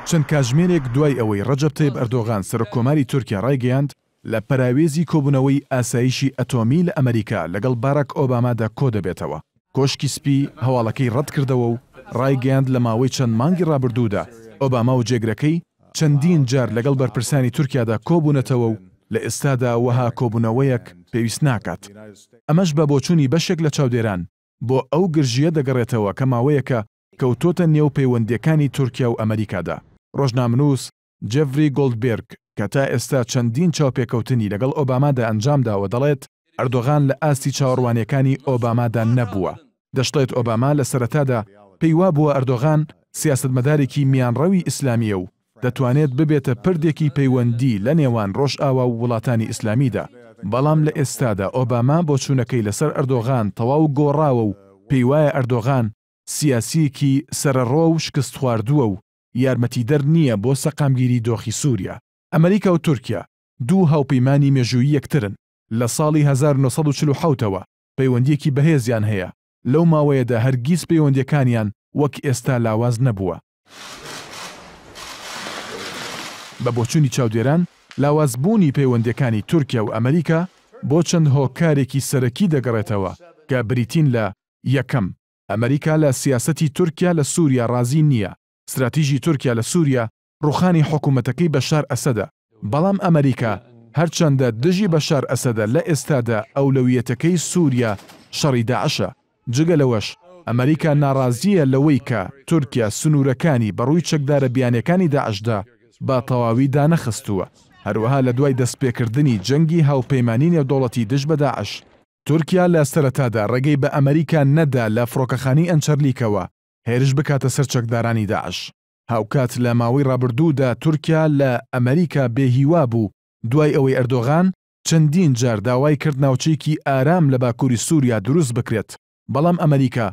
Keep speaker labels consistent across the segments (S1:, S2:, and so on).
S1: چەند کاتژمێرێک دوای ئەوەی ڕەجەب تەیب ئەردۆغان سەرۆککۆماری تورکیا ڕایگەیاند لە پەراوێزی کۆبوونەوەی ئاسایشی ئەتۆمی لە ئەمریکا لەگەڵ باراک ئۆبامادا کۆ دەبێتەوە. کۆشکی سپی هەواڵەکەی ڕەت کردەوە و ڕایگەیاند لە ماوەی چەند مانگی ڕابردوودا ئۆباما و جێگرەکەی چەندین جار لەگەڵ بەرپرسانی تورکیادا کۆبوونەتەوە و لە ئێستادا وەها کۆبوونەوەیەک پێویست ناکات. ئەمەش بە بۆچوونی بەشێک لە چاودێران بۆ ئەو گرژیە دەگەڕێتەوە کە ماوەیەکە کەوتۆتە نێو پەیوەندیەکانی تورکیا و ئەمریکادا. ڕۆژنامەنووس جێفری گۆڵدبێرگ کە تا ئێستا چەندین چاوپێکەوتنی لەگەڵ ئۆبامادا ئەنجامداوە دەڵێت ئەردۆغان لە ئاستی چاوەڕوانیەکانی ئۆبامادا نەبووە. دەشڵێت ئۆباما لە سەرەتادا پێی وا بووە ئەردۆغان سیاسەتمەدارێکی میانڕەوی ئیسلامیە و دەتوانێت ببێتە پردێکی پەیوەندی لە نێوان ڕۆژئاوا و وڵاتانی ئیسلامیدا. بەڵام لە ئێستادا ئۆباما بۆ چوونەکەی لەسەر ئەردۆغان تەواو گۆڕاوە و پێی وایە ئەردۆغان سیاسیەکی سەرەڕۆ و شکست خواردووە و یارمەتیدەر نییە بۆ سەقامگیری دۆخی سووریا. ئەمریکا و تورکیا دوو هاوپەیمانی مێژوویی یەکترن. لە ساڵی 1947ەوە پەیوەندیەکی بەهێزیان هەیە. لەو ماوەیەدا هەرگیز پەیوەندیەکانیان وەک ئێستا لاواز نەبووە. بە بۆچوونی چاودێران لاوازبوونی پەیوەندیەکانی تورکیا و ئەمریکا بۆ چەند هۆکارێکی سەرەکی دەگەڕێتەوە کە بریتین لە یەکەم، ئەمریکا لە سیاسەتی تورکیا لە سووریا ڕازی نییە. استراتیژی تورکیا لە سووریا ڕوخانی حکوومەتەکەی بەشار ئەسەدە. بەڵام ئەمریکا هەرچەندە دژی بەشار ئەسەدە لە ئێستادا ئەولەویەتەکەی سووریا شەڕی داعشە. جگە لەوەش ئەمریکا ناڕازیە لەوەی کە تورکیا سنوورەکانی بەڕووی چەکدارە بیانەکانی داعشدا با تەواوی دانەخستووە. هەروەها لە دوای دەستپێکردنی جەنگی هاوپەیمانی نێودەوڵەتی دژ بە داعش، تورکیا لە سەرەتادا ڕێگەی بە ئەمریکا نەدا لە فڕۆکەخانی ئەنچەرلیکەوە هێرش بکاتە سەر چەکدارانی داعش. هاوکات لە ماوەی ڕابردوودا تورکیا لە ئەمریکا بێهیوا بوو دوای ئەوەی ئەردۆغان چەندین جار داوای کرد ناوچەیەکی ئارام لە باکووری سووریا دروست بکرێت. بەڵام ئەمریکا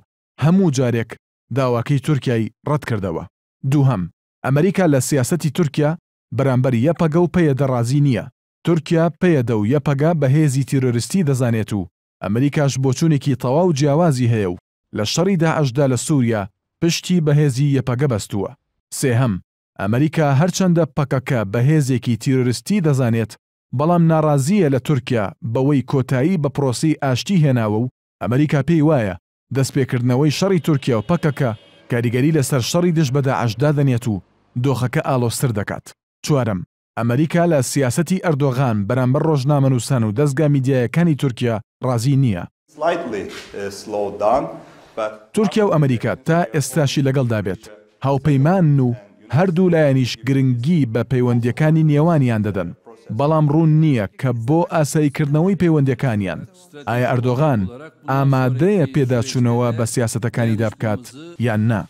S1: هەموو جارێک داواکەی تورکیای ڕەت کردەوە. دووهەم، ئەمریکا لە سیاسەتی تورکیا بەرامبەر یەپەگە و پەیەدە ڕازی نییە. تورکیا پەیەدە و یەپەگە بە هێزی تیرۆریستی دەزانێت و ئەمریکاش بۆچوونێکی تەواو جیاوازی هەیە و لە شەڕی داعشدا لە سووریا پشتی بەهێزی یەپەگە بەستووە. سێهەم، ئەمریکا هەرچەندە پەکەکە بە هێزێکی تیرۆریستی دەزانێت بەڵام ناڕازیە لە تورکیا بەوەی کۆتایی بە پرۆسی ئاشتی هێناوە و ئەمریکا پێی وایە دەستپێکردنەوەی شەڕی تورکیا و پەکەکە کاریگەری لەسەر شەڕی دژ بە داعشدا دەنێت و دۆخەکە ئاڵۆستر دەکات. چوارەم، ئەمریکا لە سیاسەتی ئەردۆغان بەرامبەر ڕۆژنامەنووسان و دەستگا میدیایەکانی تورکیا ڕازی نییە. تورکیا و ئەمریکا تا ئێستاشی لەگەڵدا بێت هاوپەیمان و هەردوو لایەنیش گرنگی بە پەیوەندیەکانی نێوانیان دەدەن. بەڵام ڕوون نییە کە بۆ ئاساییکردنەوەی پەیوەندیەکانیان ئایا ئەردۆغان ئامادەیە پێداچوونەوە بە سیاسەتەکانیدا بکات یان نا.